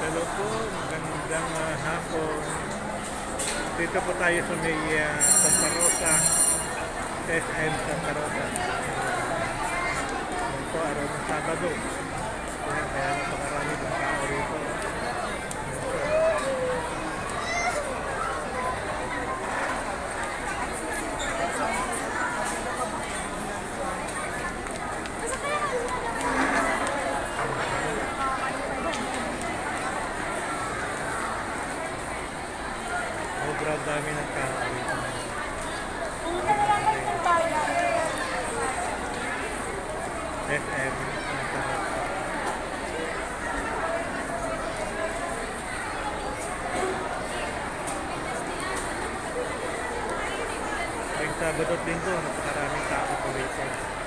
Hello po, magandang hapon. Dito po tayo sa may Santa Rosa, SM Santa Rosa. Ito po, araw ng Sabado. Kaya napakarami ng tao rito. Sobrang dami ng tao rito. SM Santa Rosa. Ang Sabado at Linggo, napakaraming tao po rito.